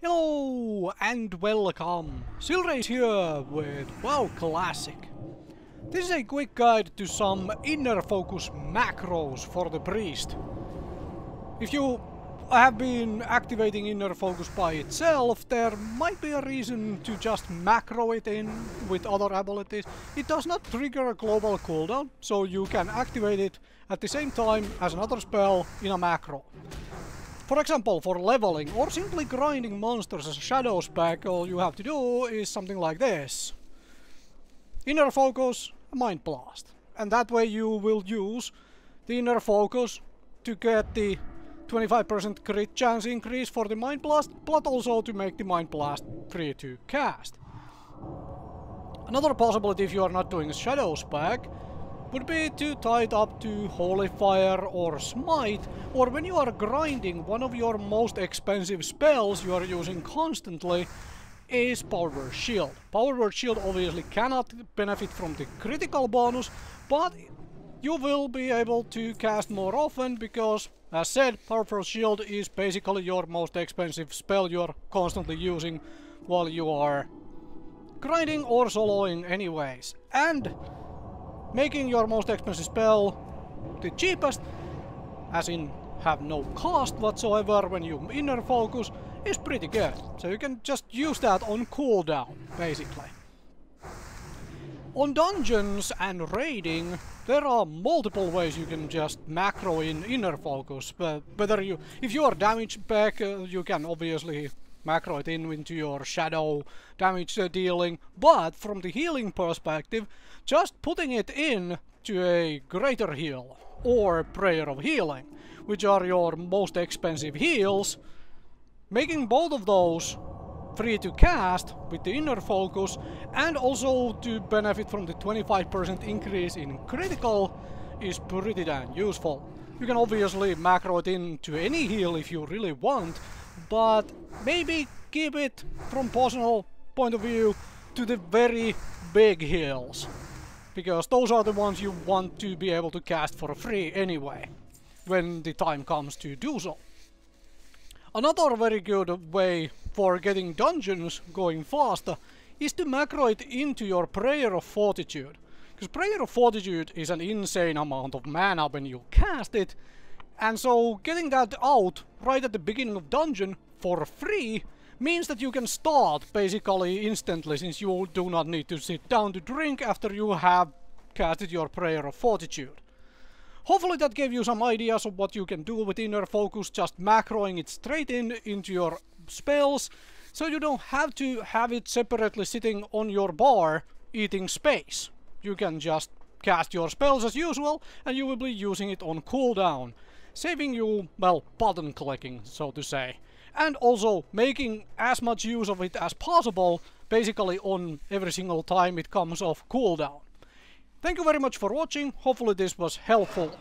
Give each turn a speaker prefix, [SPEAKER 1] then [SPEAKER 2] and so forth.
[SPEAKER 1] Hello and welcome! Silrace here with WoW Classic. This is a quick guide to some inner focus macros for the priest. If you have been activating inner focus by itself, there might be a reason to just macro it in with other abilities. It does not trigger a global cooldown, so you can activate it at the same time as another spell in a macro. For example, for leveling or simply grinding monsters as a shadow spec, all you have to do is something like this. Inner focus, mind blast. And that way you will use the inner focus to get the 25% crit chance increase for the mind blast, but also to make the mind blast free to cast. Another possibility if you are not doing a shadow spec would be to tie it up to Holy Fire or Smite, or when you are grinding, one of your most expensive spells you are using constantly is Power Word Shield. Power Word Shield obviously cannot benefit from the critical bonus, but you will be able to cast more often because, as said, Power Word Shield is basically your most expensive spell you are constantly using while you are grinding or soloing anyways. And making your most expensive spell the cheapest, as in have no cost whatsoever when you inner focus, is pretty good. So you can just use that on cooldown, basically. On dungeons and raiding, there are multiple ways you can just macro in inner focus. If you are damage back, you can obviously macro it into your shadow damage dealing, but from the healing perspective, just putting it in to a greater heal or prayer of healing, which are your most expensive heals, making both of those free to cast with the inner focus and also to benefit from the 25% increase in critical is pretty damn useful. You can obviously macro it into any heal if you really want, but maybe keep it from personal point of view to the very big heals, because those are the ones you want to be able to cast for free anyway, when the time comes to do so. Another very good way for getting dungeons going faster is to macro it into your Prayer of Fortitude, because Prayer of Fortitude is an insane amount of mana when you cast it, and so getting that out right at the beginning of dungeon for free means that you can start basically instantly, since you do not need to sit down to drink after you have casted your Prayer of Fortitude. Hopefully that gave you some ideas of what you can do with inner focus, just macroing it straight into your spells, so you don't have to have it separately sitting on your bar eating space. You can just cast your spells as usual, and you will be using it on cooldown, saving you, well, button clicking, so to say. And also making as much use of it as possible, basically on every single time it comes off cooldown. Thank you very much for watching, hopefully this was helpful.